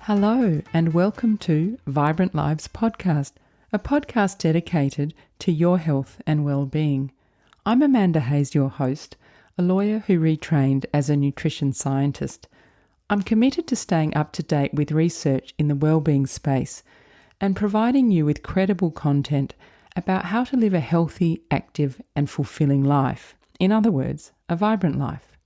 Hello and welcome to Vibrant Lives Podcast, a podcast dedicated to your health and well-being. I'm Amanda Hayes, your host, a lawyer who retrained as a nutrition scientist. I'm committed to staying up to date with research in the well-being space and providing you with credible content about how to live a healthy, active and fulfilling life. In other words, a vibrant life.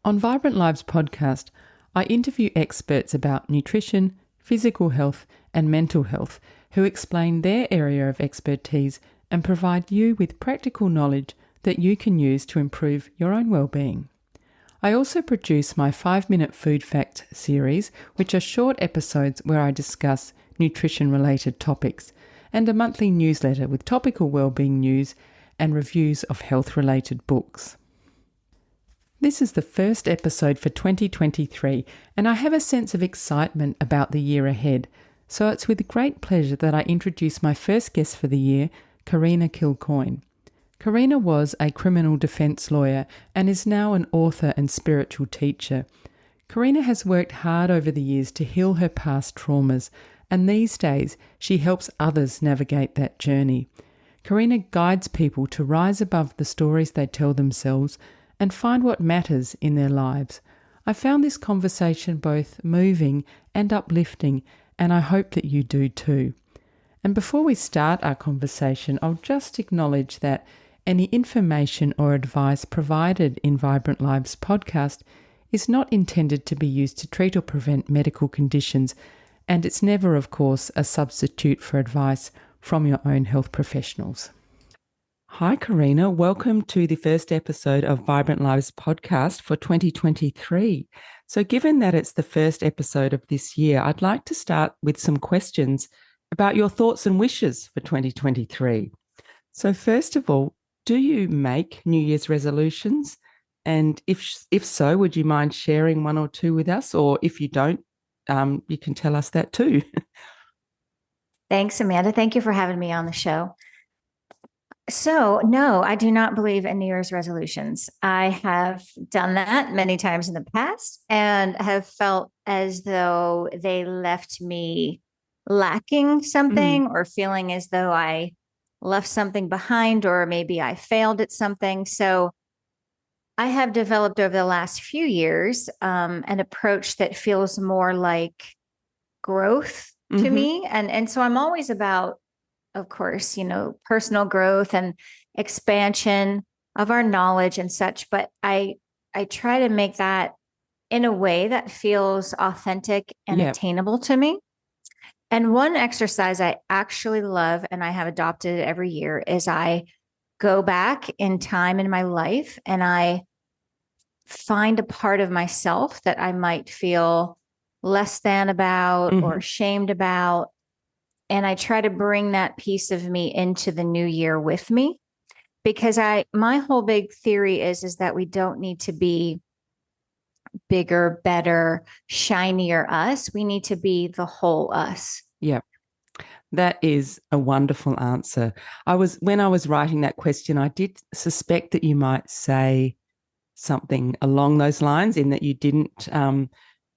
On Vibrant Lives Podcast, I interview experts about nutrition, physical health and mental health who explain their area of expertise and provide you with practical knowledge that you can use to improve your own well-being. I also produce my 5-minute food facts series, which are short episodes where I discuss nutrition-related topics, and a monthly newsletter with topical well-being news and reviews of health-related books. This is the first episode for 2023, and I have a sense of excitement about the year ahead. So it's with great pleasure that I introduce my first guest for the year, Karena Kilcoyne. Karena was a criminal defence lawyer and is now an author and spiritual teacher. Karena has worked hard over the years to heal her past traumas, and these days she helps others navigate that journey. Karena guides people to rise above the stories they tell themselves and find what matters in their lives. I found this conversation both moving and uplifting, and I hope that you do too. And before we start our conversation, I'll just acknowledge that any information or advice provided in Vibrant Lives podcast is not intended to be used to treat or prevent medical conditions, and it's never, of course, a substitute for advice from your own health professionals. Hi, Karena. Welcome to the first episode of Vibrant Lives podcast for 2023. So given that it's the first episode of this year, I'd like to start with some questions about your thoughts and wishes for 2023. So first of all, do you make New Year's resolutions? And if so, would you mind sharing one or two with us? Or if you don't, you can tell us that too. Thanks, Amanda. Thank you for having me on the show. So, no, I do not believe in New Year's resolutions. I have done that many times in the past and have felt as though they left me lacking something or feeling as though I left something behind, or maybe I failed at something. So I have developed over the last few years an approach that feels more like growth to me. And so I'm always about, of course, personal growth and expansion of our knowledge and such. But I try to make that in a way that feels authentic and attainable to me. And one exercise I actually love, and I have adopted it every year, is I go back in time in my life and I find a part of myself that I might feel less than about or ashamed about. And I try to bring that piece of me into the new year with me, because my whole big theory is that we don't need to be bigger, better, shinier us. We need to be the whole us. Yeah, that is a wonderful answer. When I was writing that question, I did suspect that you might say something along those lines, in that you didn't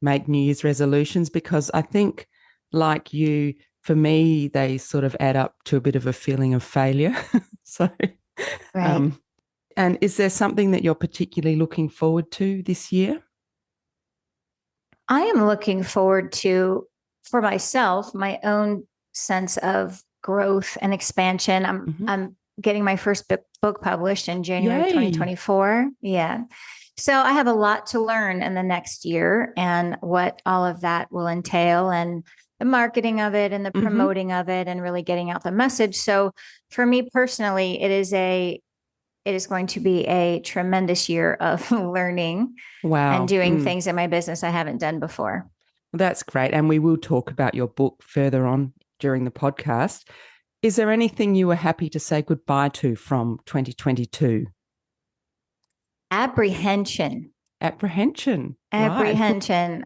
make New Year's resolutions, because I think, like you, for me, they sort of add up to a bit of a feeling of failure. So, right. And is there something that you're particularly looking forward to this year? I am looking forward to, for myself, my own sense of growth and expansion. I'm getting my first book published in January 2024. Yeah. So I have a lot to learn in the next year and what all of that will entail, and the marketing of it and the promoting of it, and really getting out the message. So for me personally, it is going to be a tremendous year of learning and doing things in my business I haven't done before. Well, that's great. And we will talk about your book further on during the podcast. Is there anything you were happy to say goodbye to from 2022? Apprehension. Right.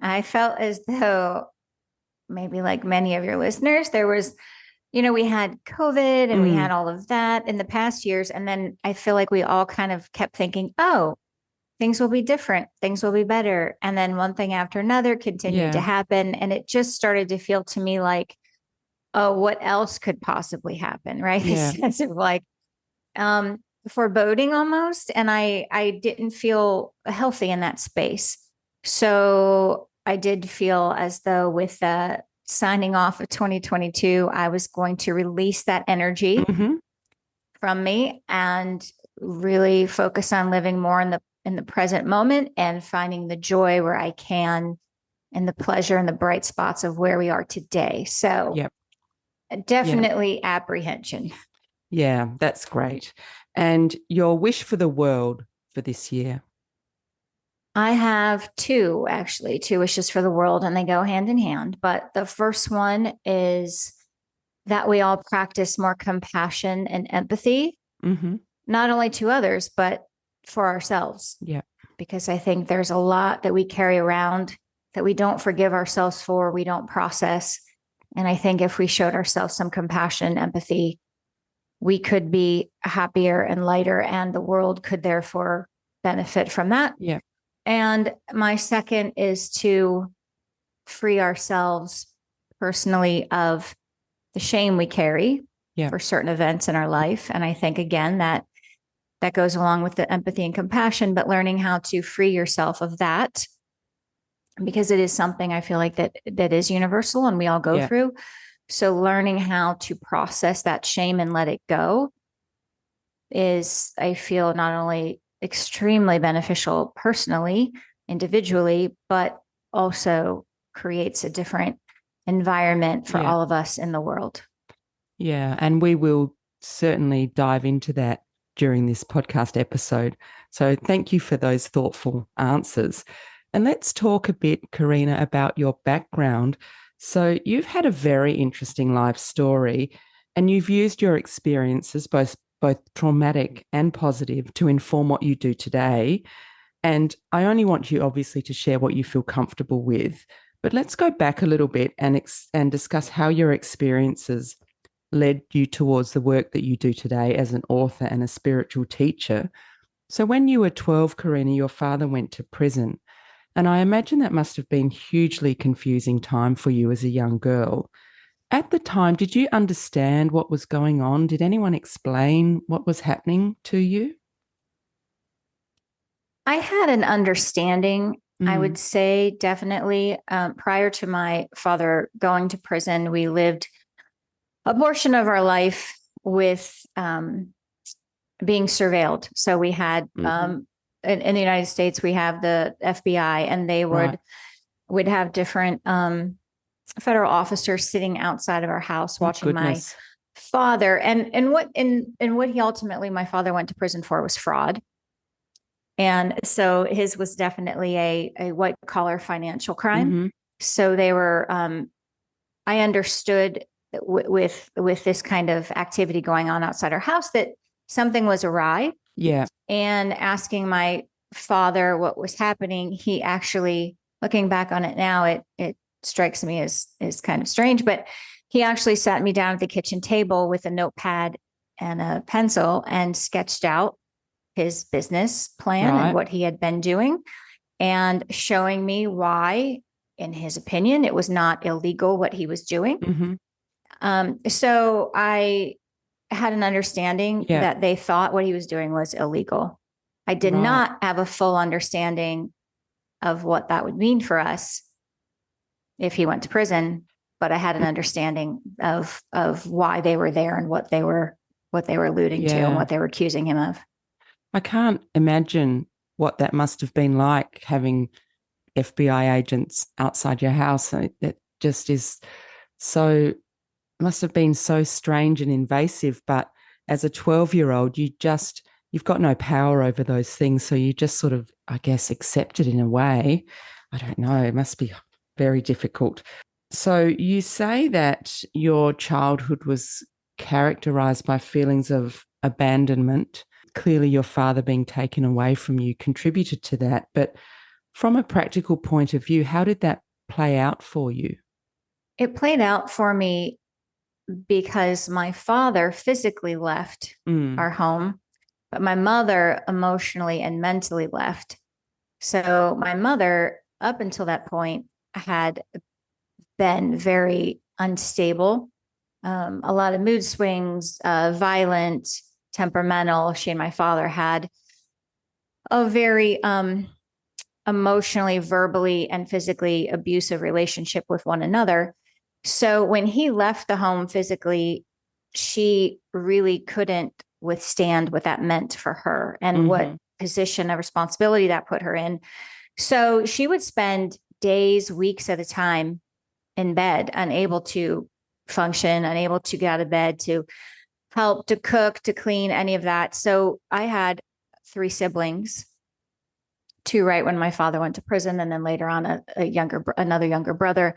I felt as though, maybe like many of your listeners, there was, we had COVID and we had all of that in the past years. And then I feel like we all kind of kept thinking, oh, things will be different, things will be better. And then one thing after another continued to happen. And it just started to feel to me like, oh, what else could possibly happen? Right. Yeah. This sense of like foreboding almost. And I didn't feel healthy in that space. So I did feel as though with signing off of 2022, I was going to release that energy from me and really focus on living more in the present moment and finding the joy where I can and the pleasure and the bright spots of where we are today. So definitely apprehension. Yeah, that's great. And your wish for the world for this year? I have two wishes for the world, and they go hand in hand. But the first one is that we all practice more compassion and empathy, not only to others, but for ourselves. Yeah. Because I think there's a lot that we carry around that we don't forgive ourselves for, we don't process. And I think if we showed ourselves some compassion and empathy, we could be happier and lighter, and the world could therefore benefit from that. Yeah. And my second is to free ourselves personally of the shame we carry for certain events in our life. And I think, again, that goes along with the empathy and compassion, but learning how to free yourself of that, because it is something I feel like that is universal and we all go through. So learning how to process that shame and let it go is, I feel, not only extremely beneficial personally, individually, but also creates a different environment for all of us in the world. Yeah, and we will certainly dive into that during this podcast episode. So thank you for those thoughtful answers. And let's talk a bit, Karena, about your background. So you've had a very interesting life story, and you've used your experiences, both traumatic and positive, to inform what you do today. And I only want you, obviously, to share what you feel comfortable with. But let's go back a little bit and discuss how your experiences led you towards the work that you do today as an author and a spiritual teacher. So when you were 12, Karena, your father went to prison. And I imagine that must have been hugely confusing time for you as a young girl. At the time, did you understand what was going on? Did anyone explain what was happening to you? I had an understanding, I would say, definitely. Prior to my father going to prison, we lived a portion of our life with being surveilled. So we had in the United States, we have the FBI, and they would have different federal officers sitting outside of our house watching my father. And what he ultimately, my father went to prison for, was fraud. And so his was definitely a white collar financial crime. So they were, I understood with this kind of activity going on outside our house that something was awry. Yeah. And asking my father what was happening, he actually, looking back on it now, it strikes me as kind of strange, but he actually sat me down at the kitchen table with a notepad and a pencil and sketched out his business plan and what he had been doing, and showing me why, in his opinion, it was not illegal what he was doing. So I had an understanding that they thought what he was doing was illegal. I did not have a full understanding of what that would mean for us if he went to prison, but I had an understanding of why they were there and what they were alluding to and what they were accusing him of. I can't imagine what that must have been like, having FBI agents outside your house. It just is so, must have been so strange and invasive. But as a 12-year-old, you've got no power over those things. So you just sort of, I guess, accept it in a way. I don't know. It must be very difficult. So you say that your childhood was characterized by feelings of abandonment. Clearly, your father being taken away from you contributed to that. But from a practical point of view, how did that play out for you? It played out for me because my father physically left our home, but my mother emotionally and mentally left. So my mother, up until that point, had been very unstable, a lot of mood swings, violent, temperamental. She and my father had a very emotionally, verbally, and physically abusive relationship with one another. So when he left the home physically, she really couldn't withstand what that meant for her and what position of responsibility that put her in. So she would spend days, weeks at a time in bed, unable to function, unable to get out of bed, to help, to cook, to clean, any of that. So I had three siblings, two right when my father went to prison, and then later on another younger brother.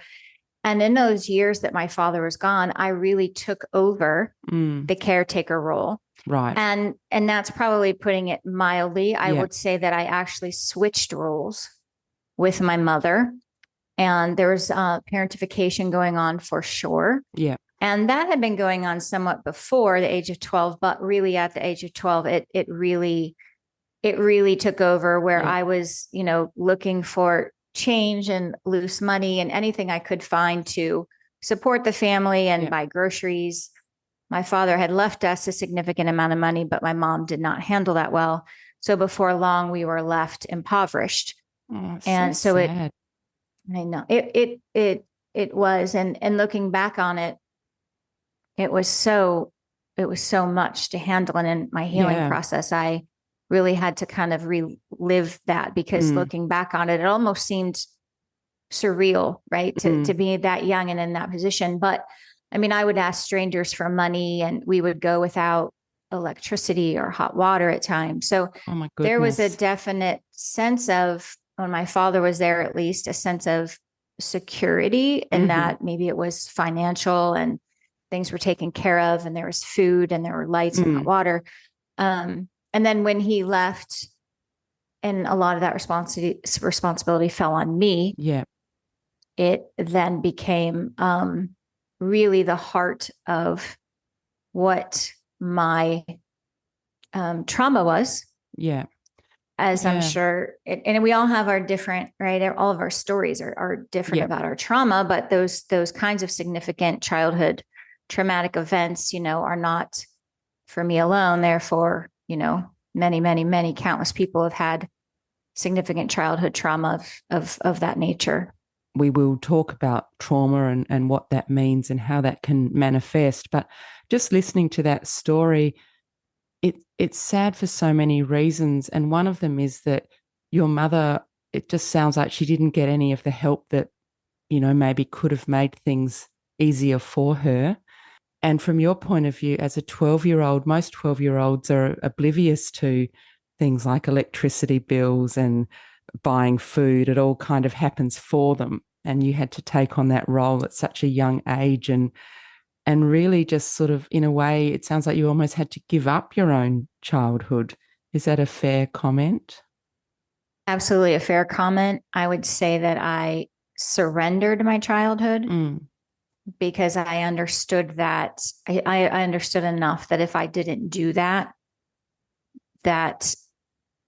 And in those years that my father was gone, I really took over the caretaker role. Right. And that's probably putting it mildly. I would say that I actually switched roles with my mother, and there was parentification going on for sure. Yeah. And that had been going on somewhat before the age of 12, but really at the age of 12, it really took over, where I was, looking for change and loose money and anything I could find to support the family and buy groceries. My father had left us a significant amount of money, but my mom did not handle that well. So before long, we were left impoverished. Oh, and so sad. I know it was, and looking back on it, it was so much to handle. And in my healing process, I really had to kind of relive that, because looking back on it, it almost seemed surreal, right? To be that young and in that position. But I mean, I would ask strangers for money, and we would go without electricity or hot water at times. So oh my goodness, there was a definite sense of, when my father was there, at least a sense of security, and that maybe it was financial and things were taken care of, and there was food and there were lights and hot water. And then when he left, and a lot of that responsibility fell on me. Yeah. It then became really the heart of what my trauma was. Yeah. As I'm sure, and we all have our different, right? All of our stories are different about our trauma, but those kinds of significant childhood traumatic events, are not for me alone. Therefore, many, many, many countless people have had significant childhood trauma of that nature. We will talk about trauma and what that means and how that can manifest. But just listening to that story, it's sad for so many reasons. And one of them is that your mother, it just sounds like she didn't get any of the help that, maybe could have made things easier for her. And from your point of view, as a 12-year-old, most 12-year-olds are oblivious to things like electricity bills and buying food. It all kind of happens for them. And you had to take on that role at such a young age, and really just sort of, in a way, it sounds like you almost had to give up your own childhood. Is that a fair comment? Absolutely a fair comment. I would say that I surrendered my childhood because I understood that I understood enough that if I didn't do that, that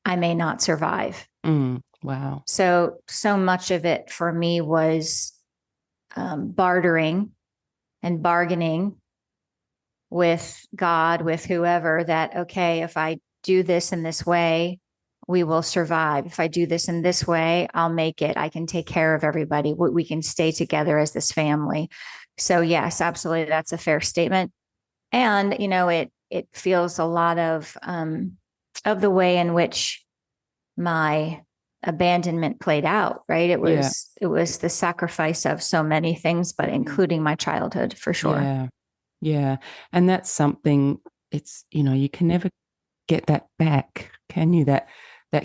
I may not survive. Wow. So much of it for me was bartering and bargaining with God, with whoever, that, okay, if I do this in this way, we will survive. If I do this in this way, I'll make it. I can take care of everybody. We can stay together as this family. So yes, absolutely. That's a fair statement. And, it feels a lot of the way in which my abandonment played out, right? It was the sacrifice of so many things, but including my childhood, for sure. Yeah. And that's something, it's, you can never get that back, can you? That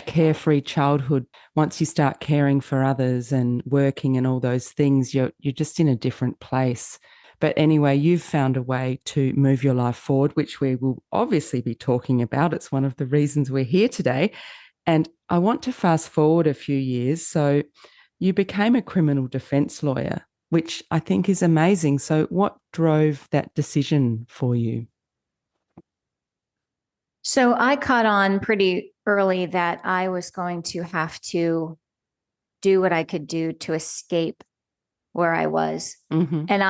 carefree childhood. Once you start caring for others and working and all those things, you're just in a different place. But anyway, you've found a way to move your life forward, which we will obviously be talking about. It's one of the reasons we're here today. And I want to fast forward a few years. So you became a criminal defence lawyer, which I think is amazing. So what drove that decision for you? So I caught on pretty early that I was going to have to do what I could do to escape where I was. Mm-hmm. And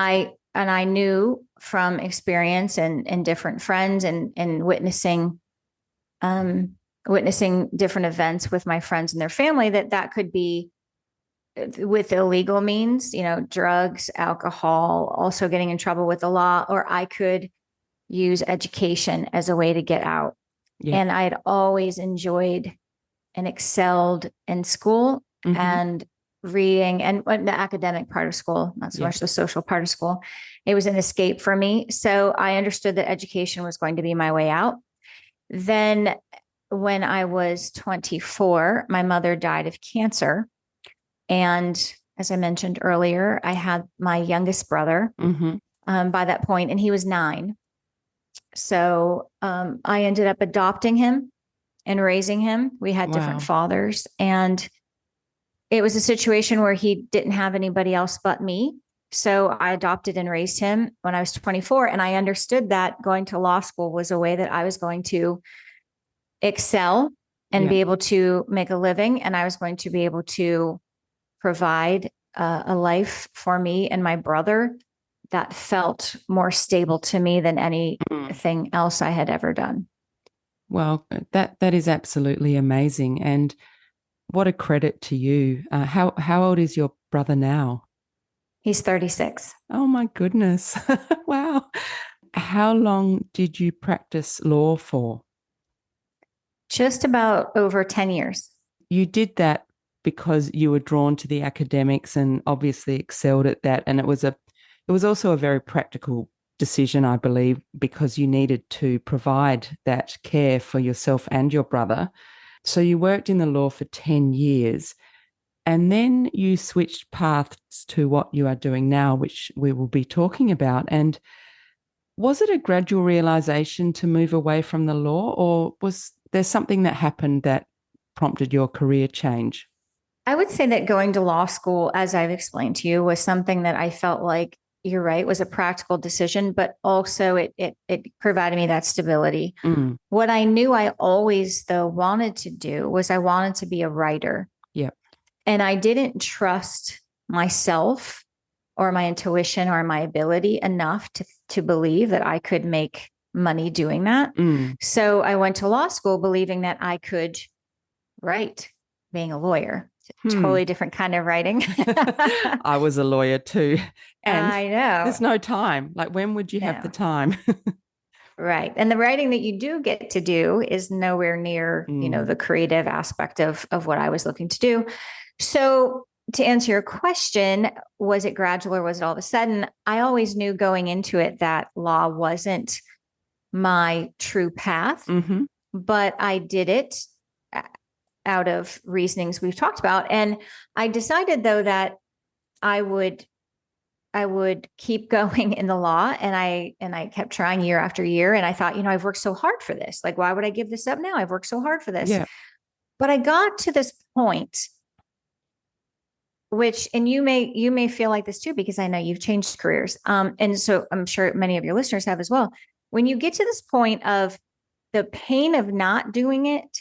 I knew from experience and different friends and witnessing different events with my friends and their family that could be with illegal means, drugs, alcohol, also getting in trouble with the law, or I could use education as a way to get out. Yeah. And I had always enjoyed and excelled in school Mm-hmm. and reading and the academic part of school, not so much the social part of school. It was an escape for me. So I understood that education was going to be my way out. Then when I was 24, my mother died of cancer. And as I mentioned earlier, I had my youngest brother by that point, and he was 9. So I ended up adopting him and raising him. We had different fathers, and it was a situation where he didn't have anybody else but me. So I adopted and raised him when I was 24. And I understood that going to law school was a way that I was going to excel and be able to make a living. And I was going to be able to provide a life for me and my brother that felt more stable to me than anything else I had ever done. Well, that is absolutely amazing. And what a credit to you. How old is your brother now? He's 36. Oh, my goodness. Wow. How long did you practice law for? Just about over 10 years. You did that because you were drawn to the academics and obviously excelled at that. And it was also a very practical decision, I believe, because you needed to provide that care for yourself and your brother. So you worked in the law for 10 years. And then you switched paths to what you are doing now, which we will be talking about. And was it a gradual realization to move away from the law, or was there something that happened that prompted your career change? I would say that going to law school, as I've explained to you, was something that I felt like, you're right, was a practical decision, but also it provided me that stability. What I knew I always, though, wanted to do was I wanted to be a writer. Yeah. And I didn't trust myself or my intuition or my ability enough to believe that I could make money doing that. So I went to law school believing that I could write, being a lawyer. Totally different kind of writing. I was a lawyer too. And I know. There's no time. Like, when would you have the time? Right. And the writing that you do get to do is nowhere near, the creative aspect of what I was looking to do. So to answer your question, was it gradual or was it all of a sudden? I always knew going into it that law wasn't my true path, but I did it out of reasonings we've talked about. And I decided, though, that I would keep going in the law. And I kept trying year after year. And I thought, I've worked so hard for this. Like, why would I give this up now? I've worked so hard for this. Yeah. But I got to this point, which, and you may feel like this too, because I know you've changed careers. And so I'm sure many of your listeners have as well. When you get to this point of the pain of not doing it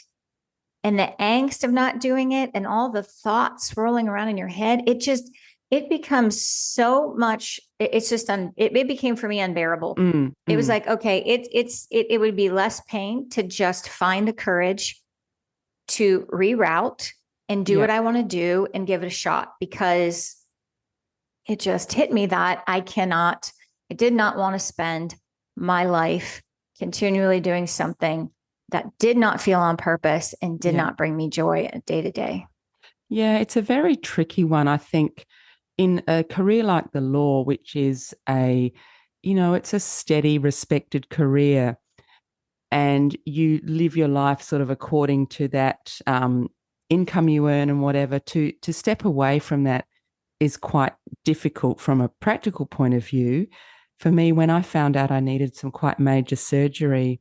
and the angst of not doing it and all the thoughts swirling around in your head, it becomes so much. It became for me unbearable. It was like, okay, it would be less pain to just find the courage to reroute and do what I want to do and give it a shot, because it just hit me that I did not want to spend my life continually doing something that did not feel on purpose and did not bring me joy day to day. Yeah, it's a very tricky one, I think, in a career like the law, which is it's a steady, respected career, and you live your life sort of according to that income you earn and whatever. To step away from that is quite difficult from a practical point of view. For me, when I found out I needed some quite major surgery,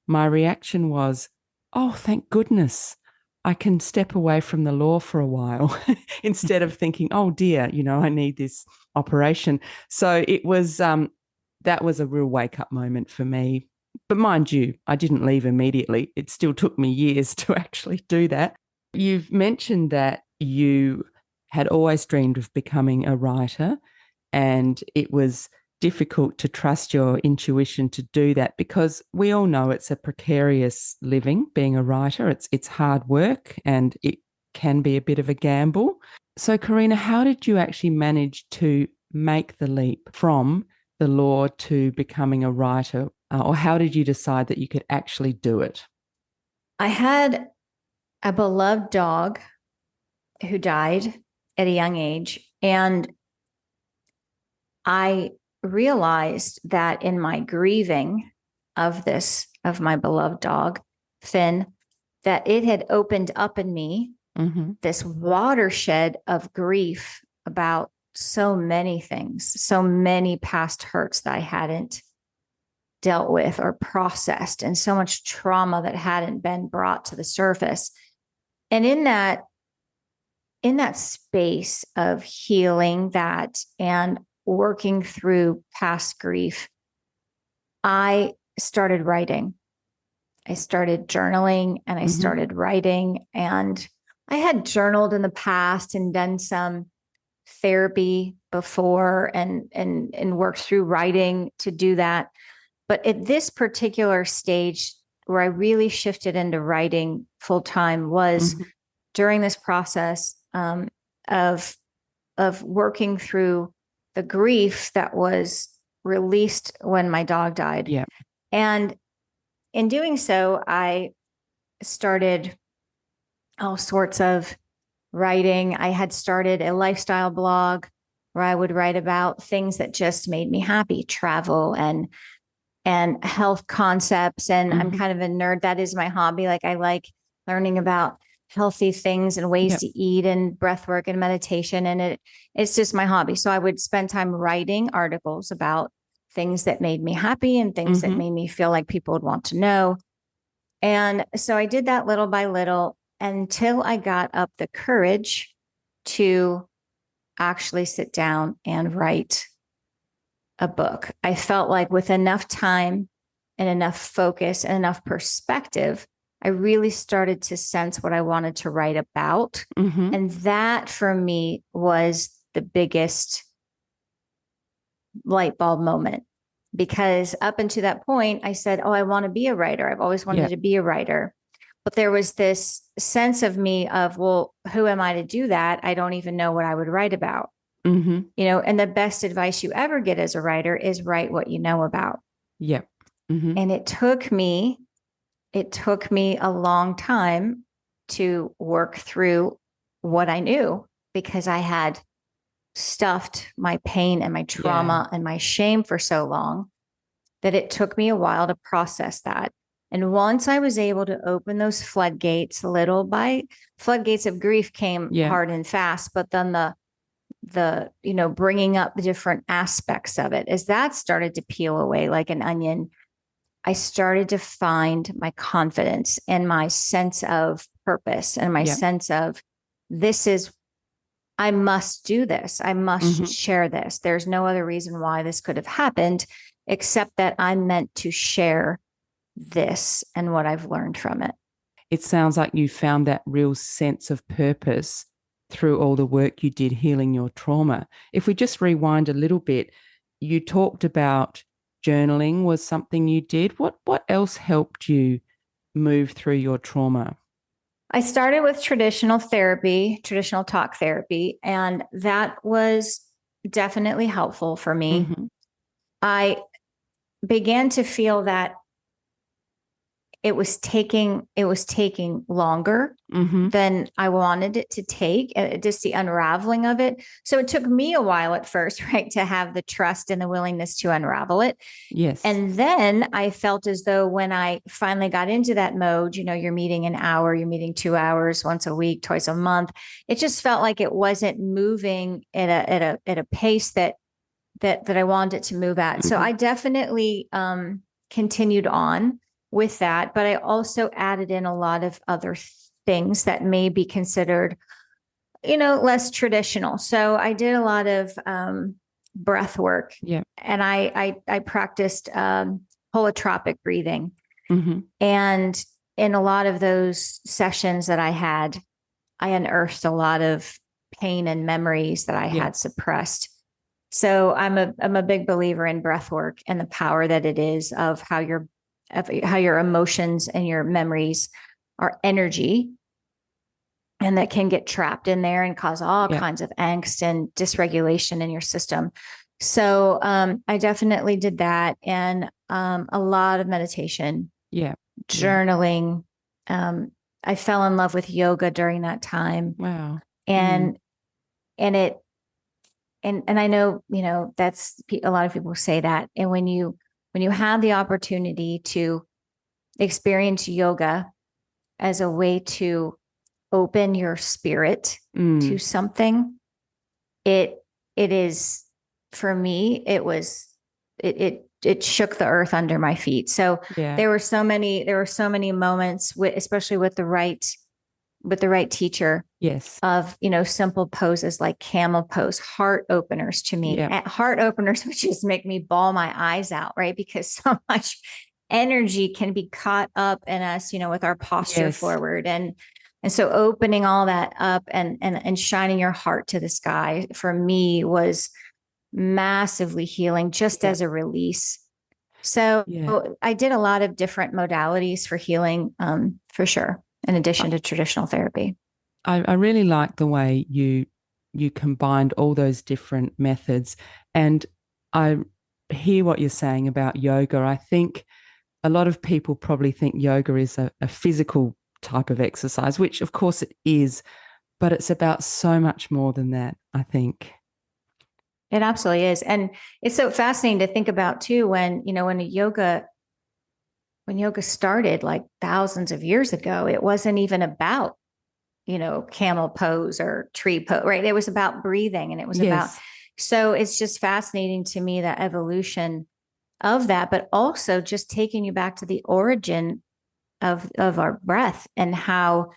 my reaction was, oh, thank goodness I can step away from the law for a while, instead of thinking, oh dear, I need this operation. So it was, that was a real wake up moment for me. But mind you, I didn't leave immediately. It still took me years to actually do that. You've mentioned that you had always dreamed of becoming a writer, and it was difficult to trust your intuition to do that because we all know it's a precarious living being a writer. It's hard work and it can be a bit of a gamble. So, Karena, how did you actually manage to make the leap from the law to becoming a writer? Or how did you decide that you could actually do it? I had a beloved dog who died at a young age. And I realized that in my grieving of my beloved dog, Finn, that it had opened up in me this watershed of grief about so many things, so many past hurts that I hadn't dealt with or processed, and so much trauma that hadn't been brought to the surface. And in that space of healing that and working through past grief, I started writing. I started journaling and I started writing. And I had journaled in the past and done some therapy before and worked through writing to do that. But at this particular stage where I really shifted into writing full time was during this process of working through the grief that was released when my dog died. Yeah. And in doing so, I started all sorts of writing. I had started a lifestyle blog where I would write about things that just made me happy, travel and health concepts. And I'm kind of a nerd. That is my hobby. Like I like learning about healthy things and ways to eat and breath work and meditation. And it's just my hobby. So I would spend time writing articles about things that made me happy and things that made me feel like people would want to know. And so I did that little by little until I got up the courage to actually sit down and write a book. I felt like with enough time and enough focus and enough perspective, I really started to sense what I wanted to write about. And that for me was the biggest light bulb moment, because up until that point, I said, oh, I want to be a writer. I've always wanted to be a writer. But there was this sense of me of, well, who am I to do that? I don't even know what I would write about. You know, and the best advice you ever get as a writer is write what you know about. And it took me a long time to work through what I knew, because I had stuffed my pain and my trauma and my shame for so long that it took me a while to process that. And once I was able to open those floodgates, floodgates of grief came hard and fast, but then the bringing up the different aspects of it, as that started to peel away like an onion, I started to find my confidence and my sense of purpose and my sense of I must do this. I must share this. There's no other reason why this could have happened except that I'm meant to share this and what I've learned from it. It sounds like you found that real sense of purpose through all the work you did healing your trauma. If we just rewind a little bit, you talked about journaling was something you did. What else helped you move through your trauma? I started with traditional talk therapy, and that was definitely helpful for me. I began to feel that it was taking longer than I wanted it to take, just the unraveling of it. So it took me a while at first, right, to have the trust and the willingness to unravel it. Yes. And then I felt as though when I finally got into that mode, you're meeting an hour, you're meeting 2 hours once a week, twice a month. It just felt like it wasn't moving at a pace that I wanted it to move at. So I definitely continued on with that, but I also added in a lot of other things that may be considered, less traditional. So I did a lot of breath work, and I practiced holotropic breathing. Mm-hmm. And in a lot of those sessions that I had, I unearthed a lot of pain and memories that I Yeah. had suppressed. So I'm a big believer in breath work and the power that it is of how your emotions and your memories are energy, and that can get trapped in there and cause all Yeah. kinds of angst and dysregulation in your system. So I definitely did that, and a lot of meditation, Yeah. journaling. I fell in love with yoga during that time, Wow. and and it and I know, that's a lot of people say that. And when you have the opportunity to experience yoga as a way to open your spirit to Mm. something, it it is, for me, it shook the earth under my feet. So Yeah. there were so many moments especially with the right teacher, Yes. of simple poses like camel pose, heart openers to me, Yeah. heart openers which just make me bawl my eyes out, right? Because so much energy can be caught up in us, with our posture Yes. forward, and so opening all that up and shining your heart to the sky, for me, was massively healing, just Yeah. as a release. So Yeah. I did a lot of different modalities for healing, for sure, in addition to traditional therapy. I really like the way you combined all those different methods. And I hear what you're saying about yoga. I think a lot of people probably think yoga is a physical type of exercise, which of course it is, but it's about so much more than that, I think. It absolutely is. And it's so fascinating to think about too, when yoga started like thousands of years ago, it wasn't even about, camel pose or tree pose, right? It was about breathing, and it was about, Yes. so it's just fascinating to me, that evolution of that, but also just taking you back to the origin of our breath, and how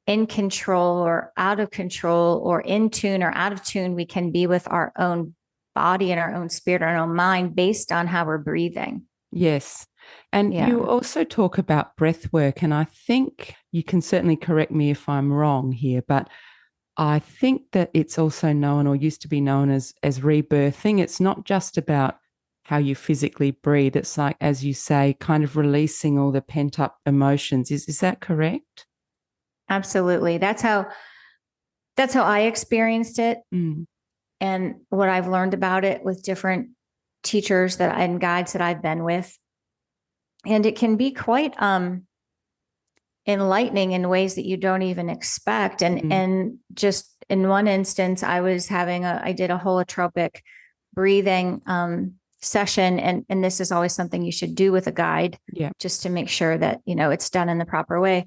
in control or out of control, or in tune or out of tune, we can be with our own body and our own spirit, our own mind, based on how we're breathing. Yes. And you Yeah, also talk about breath work, and I think you can certainly correct me if I'm wrong here, but I think that it's also known, or used to be known, as rebirthing. It's not just about how you physically breathe. It's like, as you say, kind of releasing all the pent up emotions. Is that correct? absolutely. That's how I experienced it, Mm. and what I've learned about it with different teachers and guides that I've been with. And it can be quite enlightening in ways that you don't even expect. And Mm. and just in one instance, I did a holotropic breathing session, and this is always something you should do with a guide, Yeah. just to make sure that it's done in the proper way.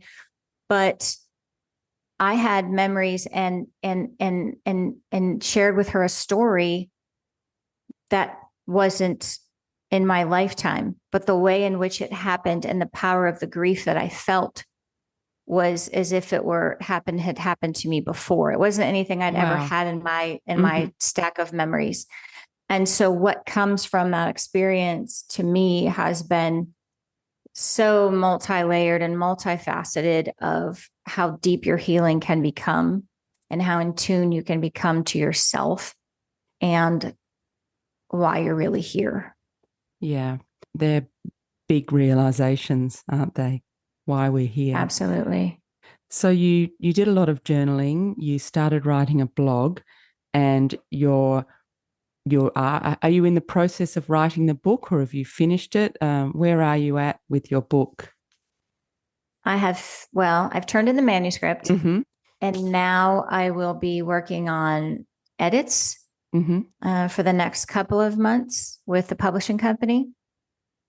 But I had memories, and shared with her a story that wasn't in my lifetime, but the way in which it happened and the power of the grief that I felt was as if had happened to me before. It wasn't anything I'd ever Wow. had in my Mm-hmm. stack of memories. And so what comes from that experience to me has been so multi-layered and multifaceted, of how deep your healing can become, and how in tune you can become to yourself, and why you're really here. Yeah. They're big realizations, aren't they? Why we're here. Absolutely. So you did a lot of journaling. You started writing a blog, and are you in the process of writing the book, or have you finished it? Where are you at with your book? I've turned in the manuscript, Mm-hmm. and now I will be working on edits Mm-hmm. for the next couple of months with the publishing company.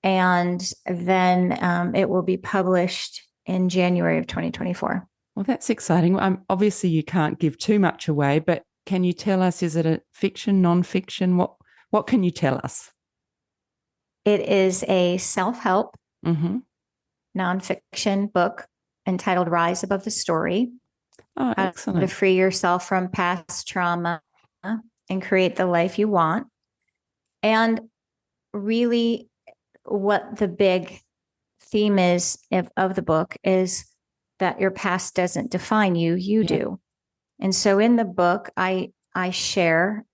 And then it will be published in January of 2024. Well, that's exciting. Obviously, you can't give too much away, but can you tell us, is it a fiction, non-fiction? What can you tell us? It is a self-help Mm-hmm. nonfiction book entitled Rise Above the Story: Oh, How to excellent. Free Yourself from Past Trauma and Create the Life You Want. And really, what the big theme is of the book is that your past doesn't define you, you do. And so in the book, I share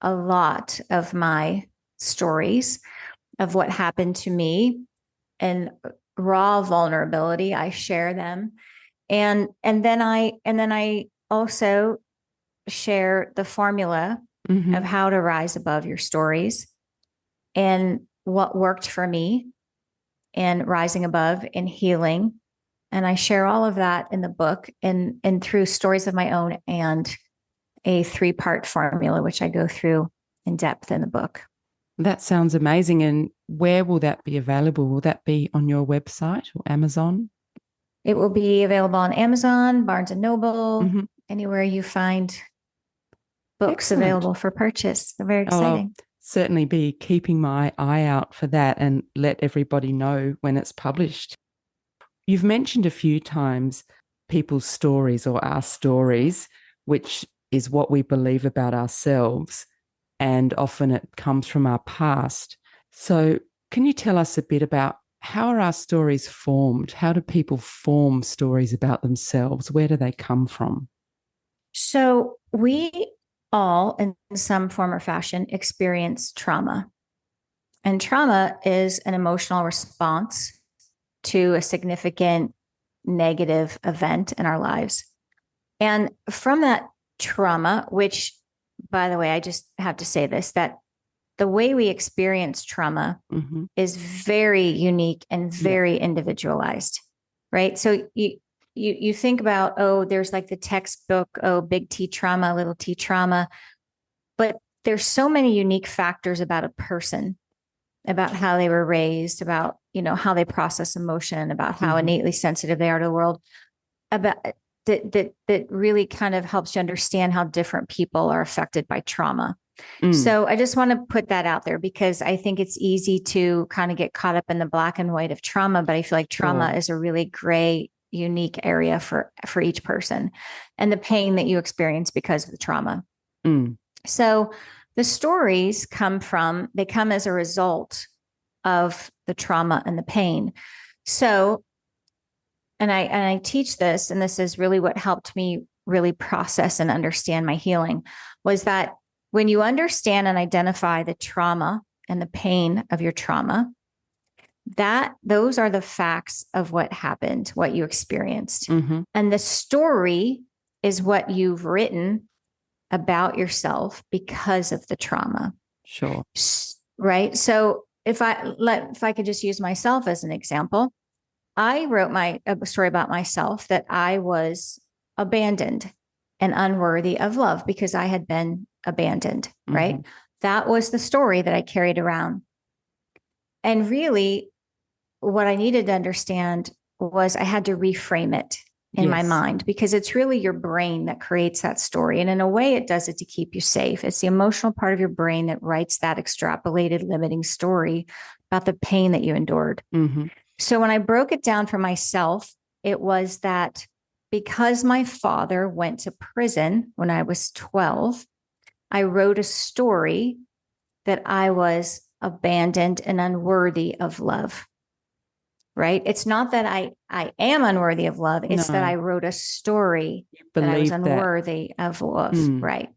a lot of my stories of what happened to me and raw vulnerability. I share them. And then I also share the formula of how to rise above your stories and what worked for me and rising above and healing. And I share all of that in the book and through stories of my own and a 3-part formula, which I go through in depth in the book. That sounds amazing. And where will that be available? Will that be on your website or Amazon? It will be available on Amazon, Barnes and Noble, anywhere you find books available for purchase. They're very exciting. I'll certainly be keeping my eye out for that and let everybody know when it's published. You've mentioned a few times people's stories or our stories, which is what we believe about ourselves, and often it comes from our past. So can you tell us a bit about how are our stories formed? How do people form stories about themselves? Where do they come from? So we all, in some form or fashion, experience trauma. And trauma is an emotional response to a significant negative event in our lives. And from that trauma, which, by the way, I just have to say this, that the way we experience trauma is very unique and very individualized, right? So you think about, oh, there's like the textbook, oh, big T trauma, little T trauma, but there's so many unique factors about a person, about how they were raised, about, how they process emotion, about how innately sensitive they are to the world, about that really kind of helps you understand how different people are affected by trauma. So I just want to put that out there because I think it's easy to kind of get caught up in the black and white of trauma, but I feel like trauma is a really gray, unique area for each person and the pain that you experience because of the trauma. So the stories come as a result of the trauma and the pain. So, and I teach this, and this is really what helped me really process and understand my healing, was that when you understand and identify the trauma and the pain of your trauma, those are the facts of what happened, what you experienced. And the story is what you've written about yourself because of the trauma. Sure. Right. So if I could just use myself as an example, I wrote a story about myself that I was abandoned and unworthy of love because I had been abandoned, right? That was the story that I carried around. And really, what I needed to understand was I had to reframe it in my mind because it's really your brain that creates that story. And in a way, it does it to keep you safe. It's the emotional part of your brain that writes that extrapolated, limiting story about the pain that you endured. So when I broke it down for myself, it was that because my father went to prison when I was 12, I wrote a story that I was abandoned and unworthy of love. Right? It's not that I am unworthy of love. It's that I wrote a story that I was unworthy of love. Right.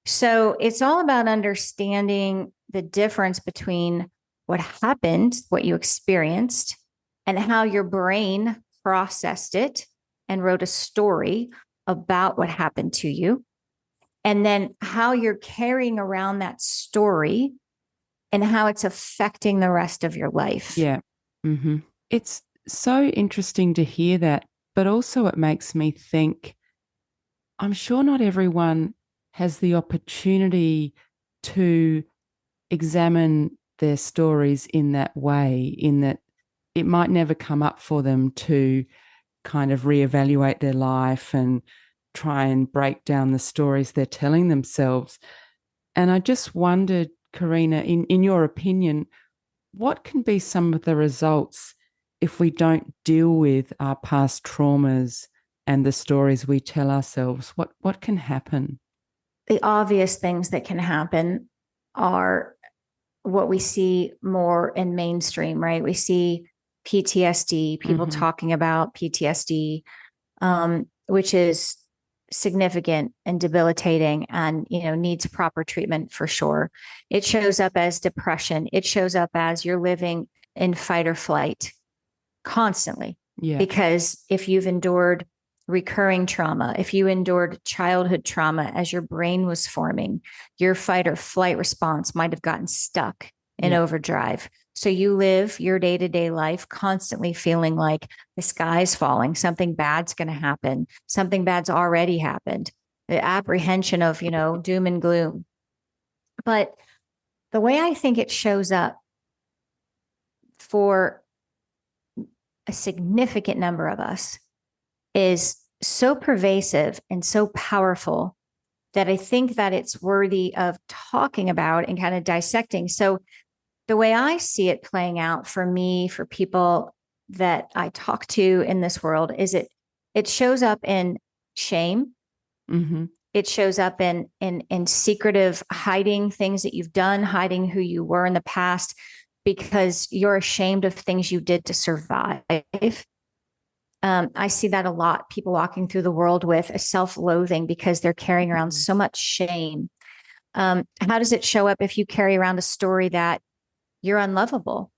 So it's all about understanding the difference between what happened, what you experienced, and how your brain processed it and wrote a story about what happened to you. And then how you're carrying around that story and how it's affecting the rest of your life. Yeah. It's so interesting to hear that, but also it makes me think, I'm sure not everyone has the opportunity to examine their stories in that way, in that it might never come up for them to kind of reevaluate their life and try and break down the stories they're telling themselves. And I just wondered, Karena, in your opinion, what can be some of the results if we don't deal with our past traumas and the stories we tell ourselves? What can happen? The obvious things that can happen are what we see more in mainstream, right? We see PTSD, people talking about PTSD, which is significant and debilitating and, needs proper treatment for sure. It shows up as depression. It shows up as you're living in fight or flight constantly. Yeah. Because if you've endured recurring trauma, if you endured childhood trauma as your brain was forming, your fight or flight response might have gotten stuck in overdrive. So you live your day-to-day life constantly feeling like the sky's falling, something bad's going to happen, something bad's already happened, the apprehension of, doom and gloom. But the way I think it shows up for a significant number of us is so pervasive and so powerful that I think that it's worthy of talking about and kind of dissecting. So the way I see it playing out for me, for people that I talk to in this world, is it shows up in shame. It shows up in secretive hiding things that you've done, hiding who you were in the past, because you're ashamed of things you did to survive. I see that a lot. People walking through the world with a self-loathing because they're carrying around so much shame. How does it show up if you carry around a story that you're unlovable?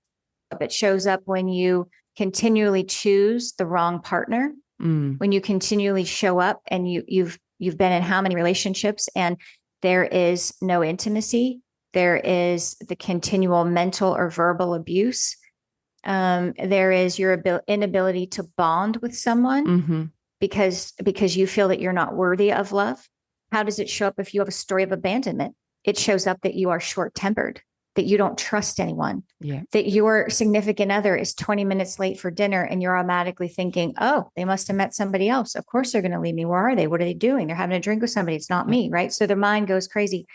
It shows up when you continually choose the wrong partner, when you continually show up and you've been in how many relationships and there is no intimacy. There is the continual mental or verbal abuse. There is your inability to bond with someone because you feel that you're not worthy of love. How does it show up if you have a story of abandonment? It shows up that you are short-tempered, that you don't trust anyone, that your significant other is 20 minutes late for dinner and you're automatically thinking, oh, they must have met somebody else. Of course they're going to leave me. Where are they? What are they doing? They're having a drink with somebody. It's not me, right? So their mind goes crazy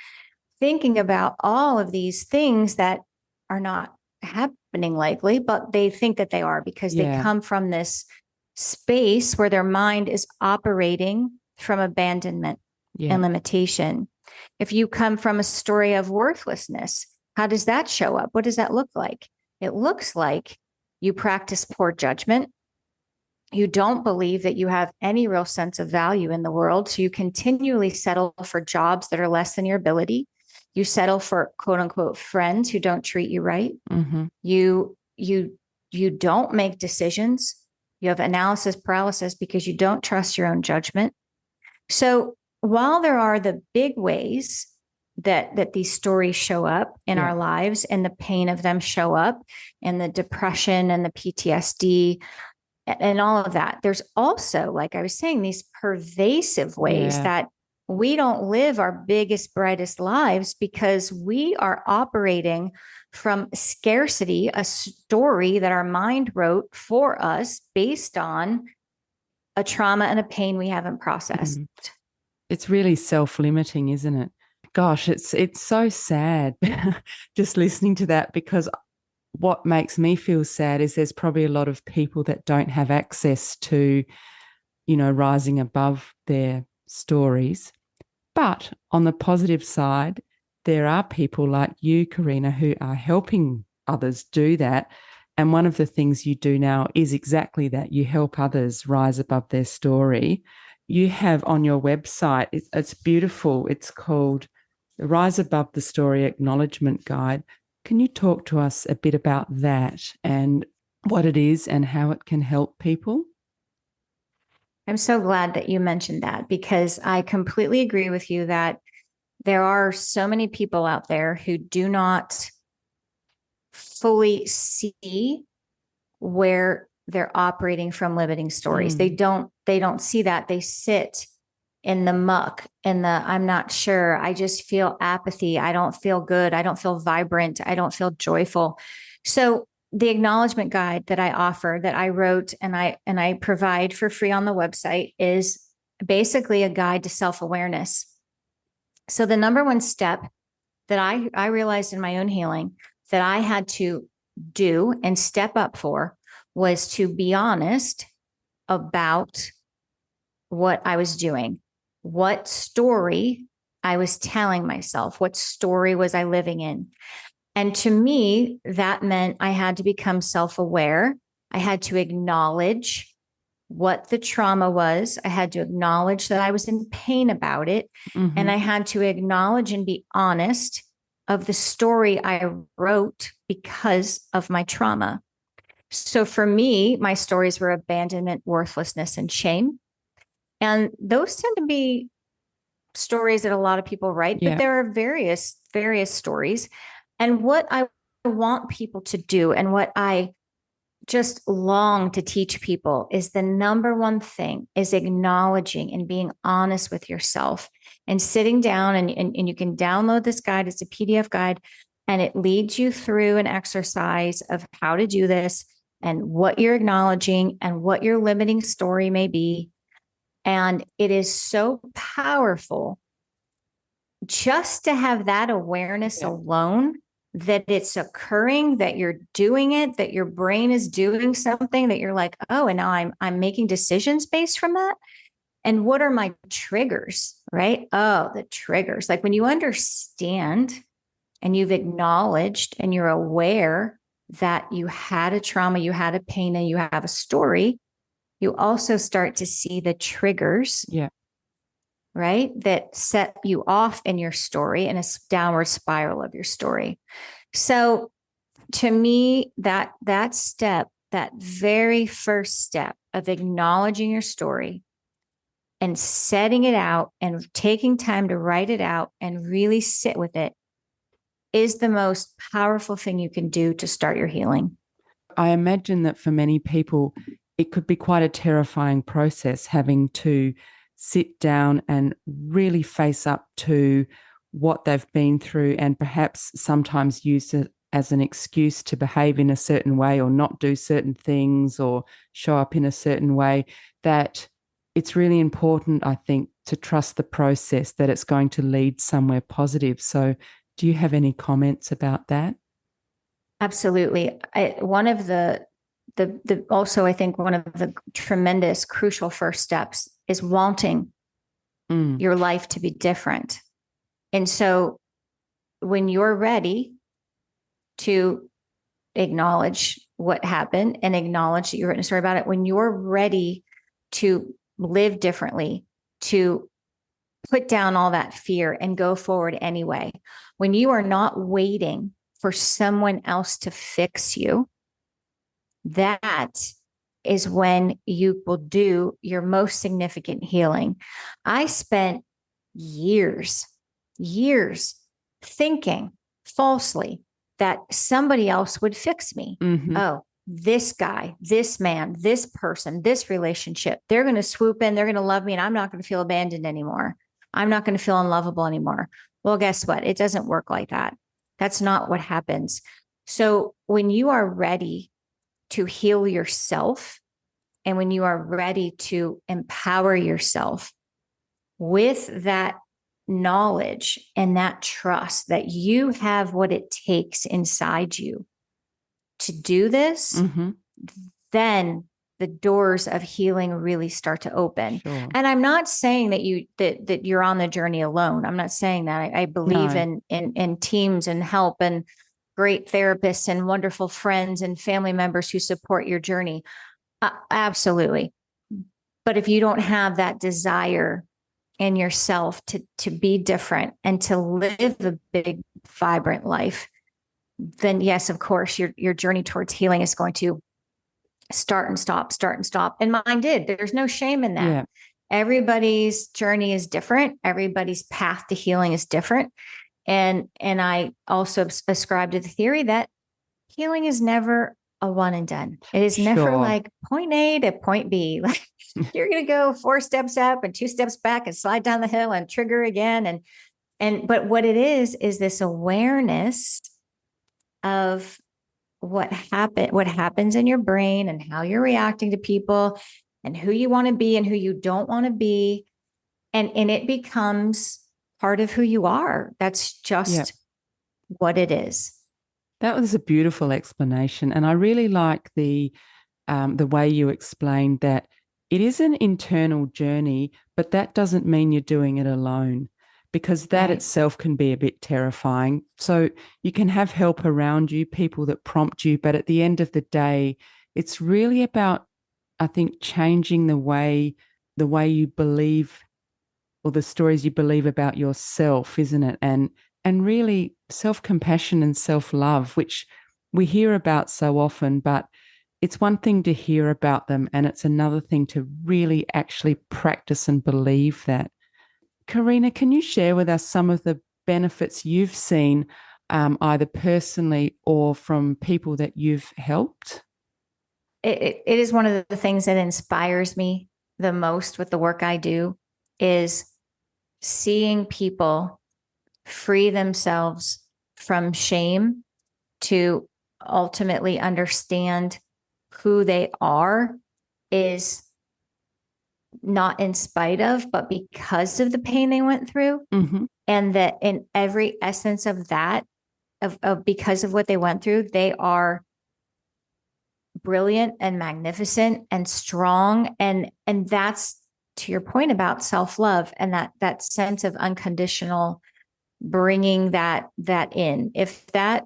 thinking about all of these things that are not happening likely, but they think that they are because they come from this space where their mind is operating from abandonment and limitation. If you come from a story of worthlessness, how does that show up? What does that look like? It looks like you practice poor judgment. You don't believe that you have any real sense of value in the world. So you continually settle for jobs that are less than your ability. You settle for quote unquote friends who don't treat you right. You don't make decisions. You have analysis paralysis because you don't trust your own judgment. So while there are the big ways that these stories show up in our lives and the pain of them show up and the depression and the PTSD and all of that, there's also, like I was saying, these pervasive ways that we don't live our biggest, brightest lives because we are operating from scarcity, a story that our mind wrote for us based on a trauma and a pain we haven't processed. It's really self-limiting, isn't it? Gosh, it's so sad just listening to that, because what makes me feel sad is there's probably a lot of people that don't have access to, rising above their stories. But on the positive side, there are people like you, Karena, who are helping others do that. And one of the things you do now is exactly that. You help others rise above their story. You have on your website, it's beautiful. It's called the Rise Above the Story Acknowledgement Guide. Can you talk to us a bit about that and what it is and how it can help people? I'm so glad that you mentioned that, because I completely agree with you that there are so many people out there who do not fully see where they're operating from limiting stories. They don't see that. They sit in the muck, in the, I'm not sure. I just feel apathy. I don't feel good. I don't feel vibrant. I don't feel joyful. So the acknowledgement guide that I offer, that I wrote and I provide for free on the website, is basically a guide to self-awareness. So the number one step that I realized in my own healing that I had to do and step up for was to be honest about what I was doing, what story I was telling myself, what story was I living in. And to me, that meant I had to become self aware. I had to acknowledge what the trauma was. I had to acknowledge that I was in pain about it. And Mm-hmm. I had to acknowledge and be honest of the story I wrote because of my trauma. So for me, my stories were abandonment, worthlessness, and shame. And those tend to be stories that a lot of people write, but Yeah. there are various stories. And what I want people to do and what I just long to teach people is the number one thing is acknowledging and being honest with yourself and sitting down and you can download this guide. It's a PDF guide and it leads you through an exercise of how to do this and what you're acknowledging and what your limiting story may be. And it is so powerful just to have that awareness Yeah. alone that it's occurring, that you're doing it, that your brain is doing something that you're like, oh, and now I'm making decisions based from that. And what are my triggers? Right? Oh, the triggers. Like when you understand and you've acknowledged and you're aware that you had a trauma, you had a pain, and you have a story, you also start to see the triggers, Yeah. right? That set you off in your story in a downward spiral of your story. So to me, that step, that very first step of acknowledging your story and setting it out and taking time to write it out and really sit with it is the most powerful thing you can do to start your healing. I imagine that for many people, it could be quite a terrifying process having to sit down and really face up to what they've been through and perhaps sometimes use it as an excuse to behave in a certain way or not do certain things or show up in a certain way. That it's really important, I think, to trust the process, that it's going to lead somewhere positive. So do you have any comments about that? Absolutely. One of the also I think one of the tremendous crucial first steps is wanting Mm. your life to be different. And so when you're ready to acknowledge what happened and acknowledge that you've written a story about it, when you're ready to live differently, to put down all that fear and go forward anyway, when you are not waiting for someone else to fix you, that is when you will do your most significant healing. I spent years, years thinking falsely that somebody else would fix me. Mm-hmm. Oh, this guy, this man, this person, this relationship, they're going to swoop in, they're going to love me, and I'm not going to feel abandoned anymore. I'm not going to feel unlovable anymore. Well, guess what? It doesn't work like that. That's not what happens. So when you are ready to heal yourself and when you are ready to empower yourself with that knowledge and that trust that you have what it takes inside you to do this, Mm-hmm. then the doors of healing really start to open. Sure. And I'm not saying that you're on the journey alone. I'm not saying that. I believe No. in teams and help and great therapists and wonderful friends and family members who support your journey. Absolutely. But if you don't have that desire in yourself to be different and to live a big, vibrant life, then yes, of course, your journey towards healing is going to start and stop, start and stop. And mine did. There's no shame in that. Yeah. Everybody's journey is different. Everybody's path to healing is different. And I also ascribe to the theory that healing is never a one and done. It is never Sure. like point A to point B. Like you're going to go 4 steps up and 2 steps back and slide down the hill and trigger again. But what it is this awareness of what happens in your brain and how you're reacting to people and who you want to be and who you don't want to be. And it becomes part of who you are. That's just Yeah. what it is. That was a beautiful explanation. And I really like the way you explained that it is an internal journey, but that doesn't mean you're doing it alone. because that Right. itself can be a bit terrifying. So you can have help around you, people that prompt you, but at the end of the day, it's really about, I think, changing the way you believe, or the stories you believe about yourself, isn't it? And really self-compassion and self-love, which we hear about so often, but it's one thing to hear about them, and it's another thing to really actually practice and believe that. Karena, can you share with us some of the benefits you've seen, either personally or from people that you've helped? It is one of the things that inspires me the most with the work I do is seeing people free themselves from shame to ultimately understand who they are, is not in spite of, but because of the pain they went through. Mm-hmm. And that in every essence of that, of because of what they went through, they are brilliant and magnificent and strong. And that's, to your point about self-love and that sense of unconditional, bringing that in. If that,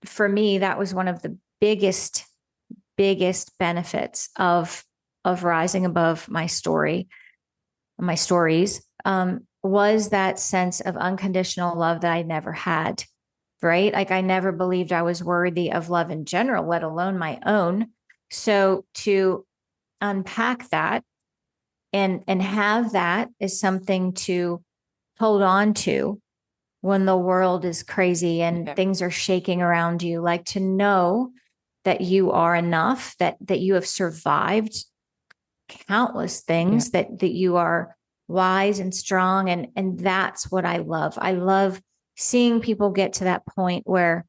for me, that was one of the biggest benefits of rising above my stories, was that sense of unconditional love that I never had, right? Like I never believed I was worthy of love in general, let alone my own. So to unpack that and have that is something to hold on to when the world is crazy and Yeah. things are shaking around you, like to know that you are enough, that you have survived countless Yeah. things, that you are wise and strong. And that's what I love. I love seeing people get to that point where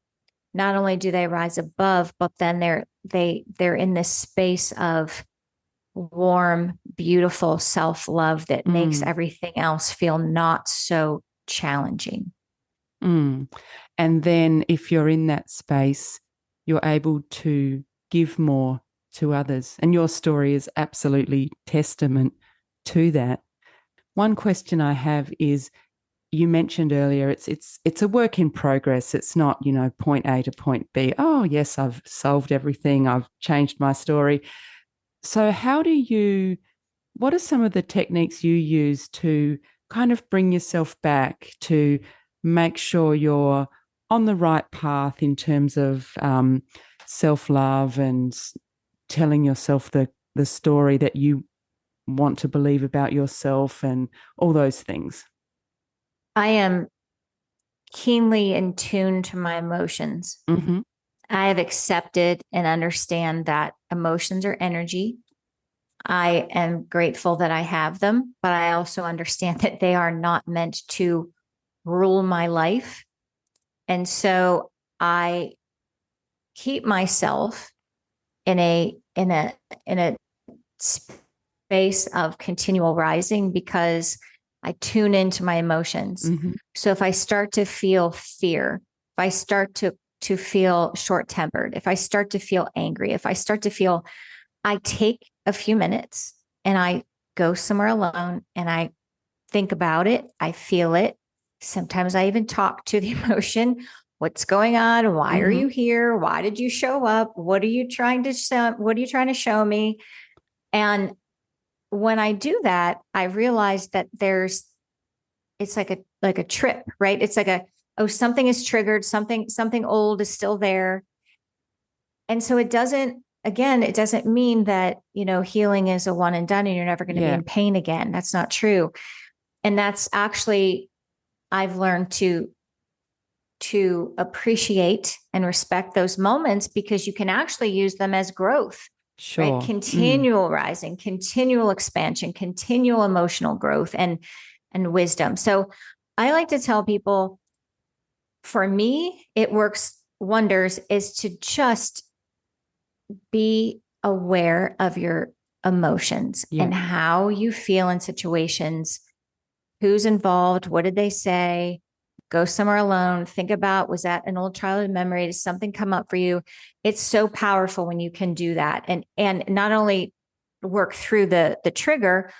not only do they rise above, but then they're in this space of warm, beautiful self-love that makes Mm. everything else feel not so challenging. Mm. And then if you're in that space, you're able to give more to others. And your story is absolutely testament to that. One question I have is, you mentioned earlier it's a work in progress. It's not, point A to point B. Oh, yes, I've solved everything. I've changed my story. So what are some of the techniques you use to kind of bring yourself back, to make sure you're on the right path in terms of self-love and telling yourself the story that you want to believe about yourself and all those things? I am keenly in tune to my emotions. Mm-hmm. I have accepted and understand that emotions are energy. I am grateful that I have them, but I also understand that they are not meant to rule my life. And so I keep myself in a space of continual rising because I tune into my emotions. Mm-hmm. So if I start to feel fear, if I start to feel short-tempered, if I start to feel angry, if I start to feel, I take a few minutes and I go somewhere alone and I think about it, I feel it. Sometimes I even talk to the emotion. What's going on? Why are Mm-hmm. you here? Why did you show up? What are you trying to show? What are you trying to show me? And when I do that, I realize that it's like a trip, right? It's like oh, something is triggered, something old is still there. And so it doesn't mean that, healing is a one and done and you're never going to be Yeah. in pain again. That's not true. And that's actually, I've learned to appreciate and respect those moments because you can actually use them as growth, right? Sure. Mm. Continual rising, continual expansion, continual emotional growth and wisdom. So I like to tell people, for me, it works wonders is to just be aware of your emotions Yeah. and how you feel in situations, who's involved, what did they say, go somewhere alone, think about, was that an old childhood memory? Does something come up for you? It's so powerful when you can do that and not only work through the trigger,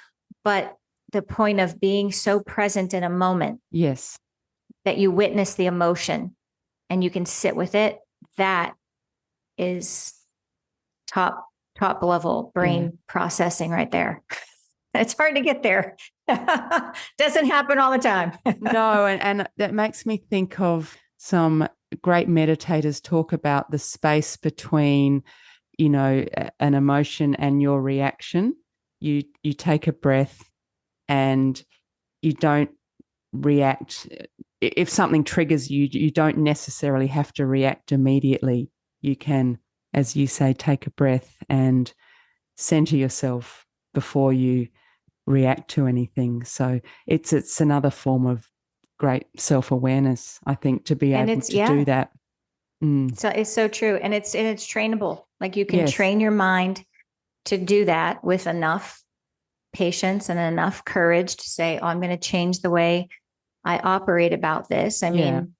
but the point of being so present in a moment Yes. that you witness the emotion and you can sit with it, that is top level brain processing right there. It's hard to get there. Doesn't happen all the time. No, and that makes me think of some great meditators talk about the space between, an emotion and your reaction. You take a breath and you don't react. If something triggers you, you don't necessarily have to react immediately. You can, as you say, take a breath and center yourself before you react to anything. So it's another form of great self-awareness, I think, to be able to do that. So it's so true. And it's trainable. Like you can Yes. train your mind to do that with enough patience and enough courage to say, oh, I'm going to change the way I operate about this. I mean,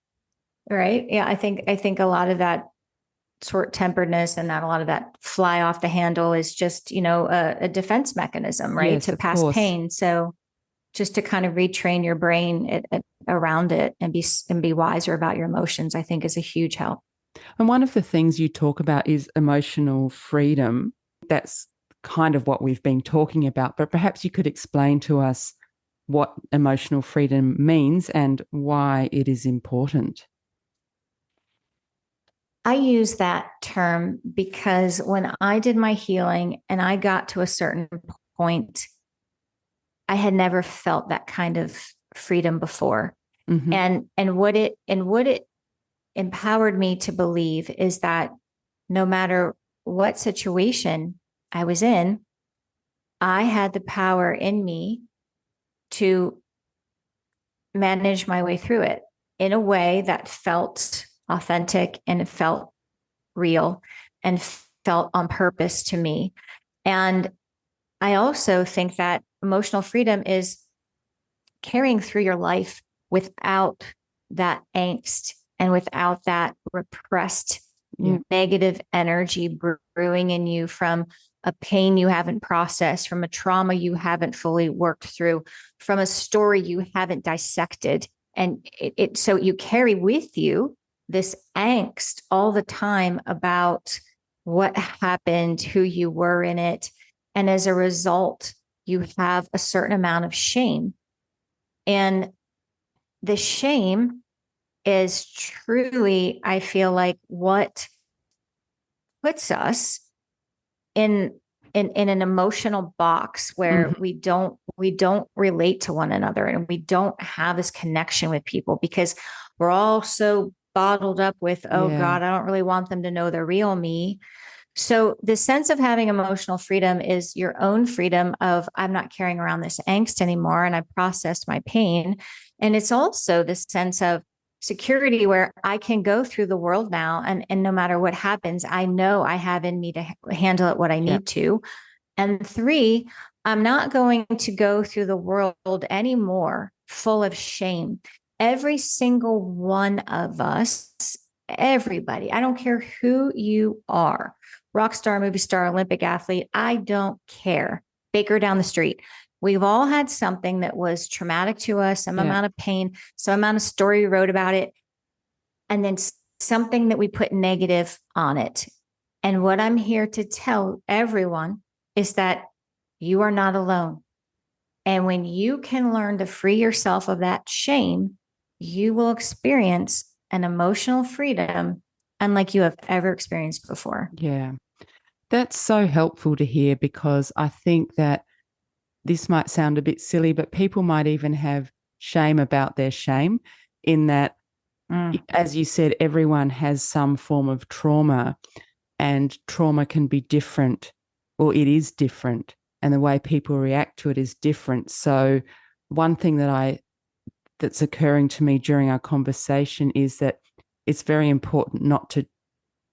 right. Yeah. I think a lot of that short-temperedness and that a lot of that fly off the handle is just, a defense mechanism, right? Yes, to pass course. pain. So just to kind of retrain your brain around it and be wiser about your emotions, I think is a huge help. And one of the things you talk about is emotional freedom. That's kind of what we've been talking about, but perhaps you could explain to us what emotional freedom means and why it is important. I use that term because when I did my healing and I got to a certain point, I had never felt that kind of freedom before. Mm-hmm. And what it empowered me to believe is that no matter what situation I was in, I had the power in me to manage my way through it in a way that felt authentic and it felt real and felt on purpose to me. And I also think that emotional freedom is carrying through your life without that angst and without that repressed negative energy brewing in you from a pain you haven't processed, from a trauma you haven't fully worked through, from a story you haven't dissected. And so you carry with you this angst all the time about what happened, who you were in it. And as a result, you have a certain amount of shame. And the shame is truly, I feel like, what puts us in an emotional box where we don't relate to one another and we don't have this connection with people because we're all so bottled up with, oh God, I don't really want them to know the real me. So the sense of having emotional freedom is your own freedom of I'm not carrying around this angst anymore and I processed my pain. And it's also the sense of security where I can go through the world now and no matter what happens, I know I have in me to handle it what I need to. And 3, I'm not going to go through the world anymore full of shame. Every single one of us, everybody, I don't care who you are, rock star, movie star, Olympic athlete, I don't care. Baker down the street. We've all had something that was traumatic to us, some amount of pain, some amount of story we wrote about it, and then something that we put negative on it. And what I'm here to tell everyone is that you are not alone. And when you can learn to free yourself of that shame, you will experience an emotional freedom unlike you have ever experienced before. Yeah. That's so helpful to hear because I think that this might sound a bit silly, but people might even have shame about their shame in that, as you said, everyone has some form of trauma and trauma can be different, or it is different, and the way people react to it is different. So one thing that's occurring to me during our conversation is that it's very important not to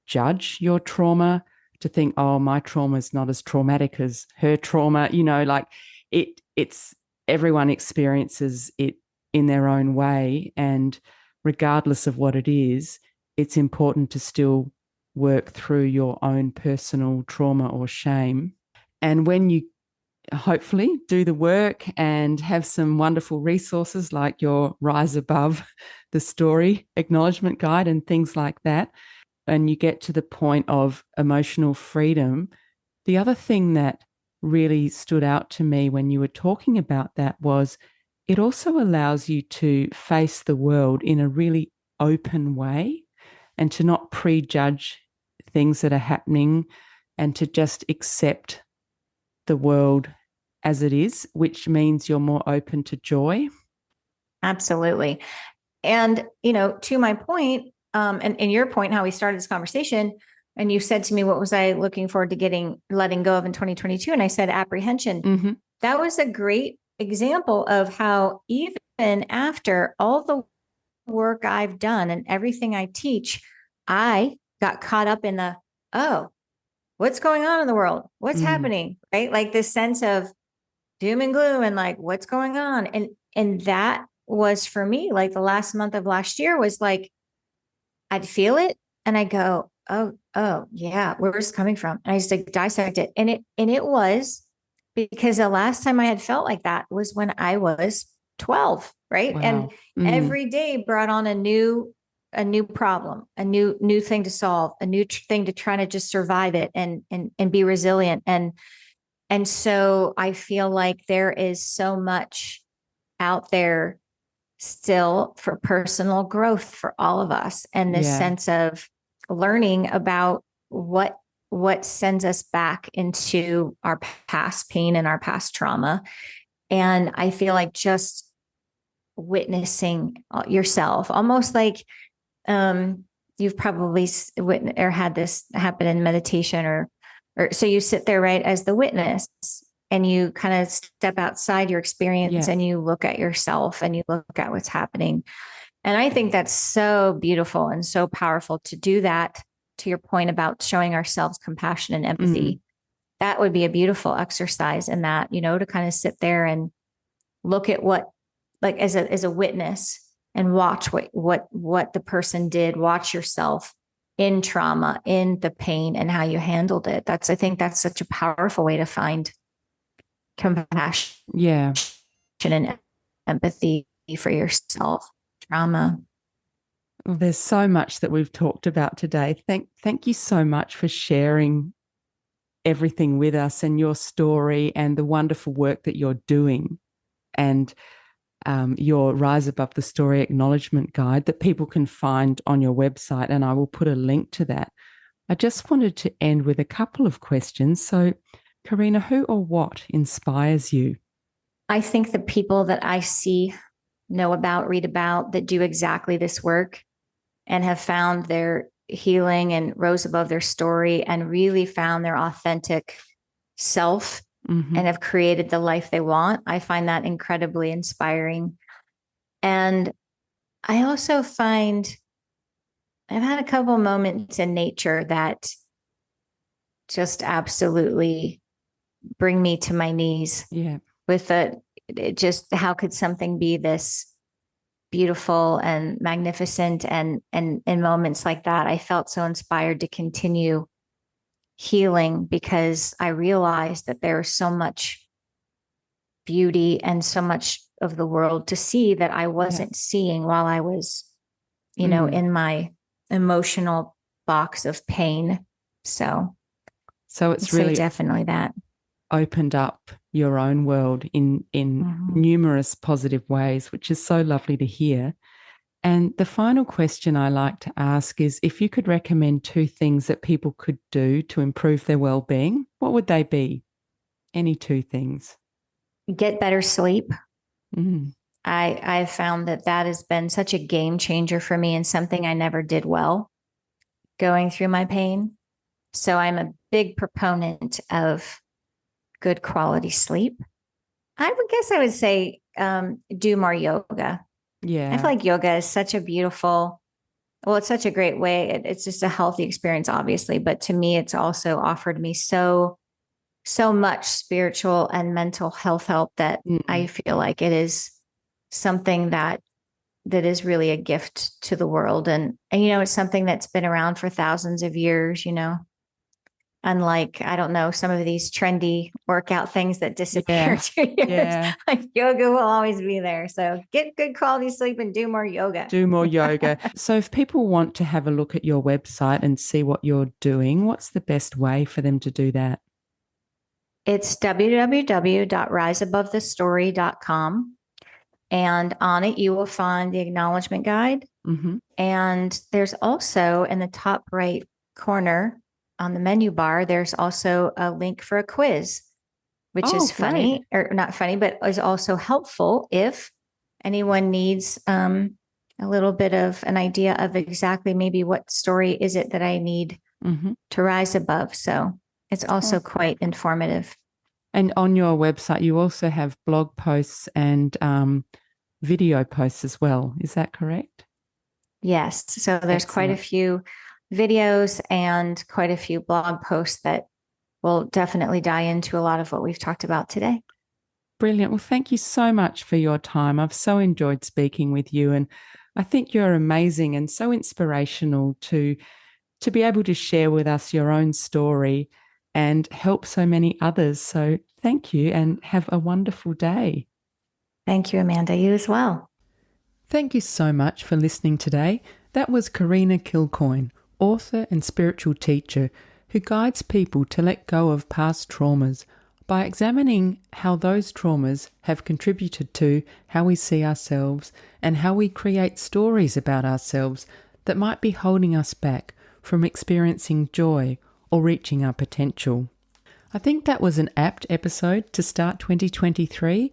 judge your trauma, to think, oh, my trauma is not as traumatic as her trauma, like it's everyone experiences it in their own way. And regardless of what it is, it's important to still work through your own personal trauma or shame. And when you hopefully do the work and have some wonderful resources like your Rise Above the Story acknowledgement guide and things like that, and you get to the point of emotional freedom. The other thing that really stood out to me when you were talking about that was it also allows you to face the world in a really open way and to not prejudge things that are happening and to just accept the world as it is, which means you're more open to joy. Absolutely. And, to my point, and your point, how we started this conversation, and you said to me, what was I looking forward to letting go of in 2022? And I said, apprehension. Mm-hmm. That was a great example of how even after all the work I've done and everything I teach, I got caught up in what's going on in the world? What's happening? Right? Like this sense of doom and gloom and like, what's going on? And that was for me, like the last month of last year was like, I'd feel it and I go, oh yeah, where's it coming from? And I just like dissect it. And it was because the last time I had felt like that was when I was 12, right? Wow. And every day brought on a new problem, a new thing to solve, a new thing to try to just survive it and be resilient. And so I feel like there is so much out there still for personal growth for all of us, and this sense of learning about what sends us back into our past pain and our past trauma. And I feel like just witnessing yourself, almost like you've probably witnessed or had this happen in meditation, or so you sit there, right, as the witness, and you kind of step outside your experience and you look at yourself and you look at what's happening. And I think that's so beautiful and so powerful to do that. To your point about showing ourselves compassion and empathy, that would be a beautiful exercise in that, to kind of sit there and look at what, like as a witness, and watch what the person did, watch yourself in trauma, in the pain, and how you handled it. I think that's such a powerful way to find compassion and empathy for yourself, trauma. Well, there's so much that we've talked about today. Thank you so much for sharing everything with us and your story and the wonderful work that you're doing, and your Rise Above the Story acknowledgement guide that people can find on your website, and I will put a link to that. I just wanted to end with a couple of questions. So, Karena, who or what inspires you? I think the people that I see, know about, read about, that do exactly this work and have found their healing and rose above their story and really found their authentic self and have created the life they want. I find that incredibly inspiring. And I also find I've had a couple moments in nature that just absolutely bring me to my knees. Yeah. With just how could something be this beautiful and magnificent? And in moments like that, I felt so inspired to continue healing, because I realized that there was so much beauty and so much of the world to see that I wasn't seeing while I was, in my emotional box of pain. So it's really definitely that opened up your own world in numerous positive ways, which is so lovely to hear. And the final question I like to ask is, if you could recommend 2 things that people could do to improve their well-being, what would they be? Any 2 things? Get better sleep. I found that has been such a game changer for me, and something I never did well going through my pain. So I'm a big proponent of good quality sleep. I would say do more yoga. Yeah. I feel like yoga is such a beautiful, it's such a great way. It's just a healthy experience, obviously. But to me, it's also offered me so much spiritual and mental health help that I feel like it is something that is really a gift to the world. And it's something that's been around for thousands of years, Unlike, I don't know, some of these trendy workout things that disappear Yeah. 2 years. Yeah. Like yoga will always be there. So get good quality sleep and do more yoga. Do more yoga. So if people want to have a look at your website and see what you're doing, what's the best way for them to do that? It's www.riseabovethestory.com. And on it, you will find the acknowledgement guide. Mm-hmm. And there's also in the top right corner on the menu bar, there's also a link for a quiz, which Oh, is great. funny, or not funny, but is also helpful if anyone needs a little bit of an idea of exactly maybe what story is it that I need Mm-hmm. to rise above. So it's also Oh. quite informative. And on your website, you also have blog posts and video posts as well. Is that correct? Yes. So there's quite a Excellent. few videos and quite a few blog posts that will definitely dive into a lot of what we've talked about today. Brilliant. Well, thank you so much for your time. I've so enjoyed speaking with you, and I think you're amazing and so inspirational to be able to share with us your own story and help so many others. So thank you and have a wonderful day. Thank you, Amanda. You as well. Thank you so much for listening today. That was Karena Kilcoyne, author and spiritual teacher who guides people to let go of past traumas by examining how those traumas have contributed to how we see ourselves and how we create stories about ourselves that might be holding us back from experiencing joy or reaching our potential. I think that was an apt episode to start 2023,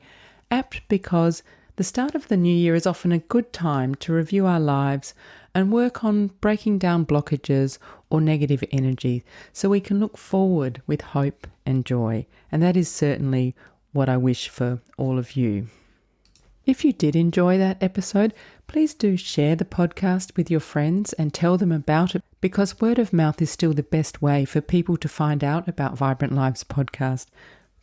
apt because the start of the new year is often a good time to review our lives and work on breaking down blockages or negative energy so we can look forward with hope and joy. And that is certainly what I wish for all of you. If you did enjoy that episode, please do share the podcast with your friends and tell them about it, because word of mouth is still the best way for people to find out about Vibrant Lives podcast.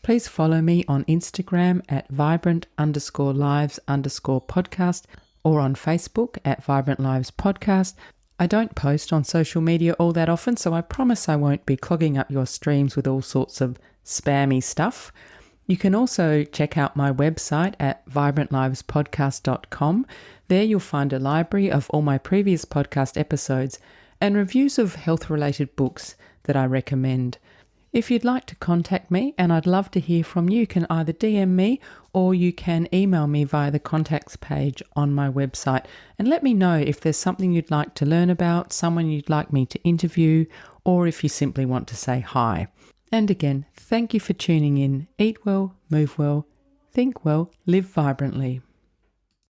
Please follow me on Instagram at vibrant_lives_podcast or on Facebook at Vibrant Lives Podcast. I don't post on social media all that often, so I promise I won't be clogging up your streams with all sorts of spammy stuff. You can also check out my website at vibrantlivespodcast.com. There you'll find a library of all my previous podcast episodes and reviews of health-related books that I recommend. If you'd like to contact me, and I'd love to hear from you, you can either DM me or you can email me via the contacts page on my website and let me know if there's something you'd like to learn about, someone you'd like me to interview, or if you simply want to say hi. And again, thank you for tuning in. Eat well, move well, think well, live vibrantly.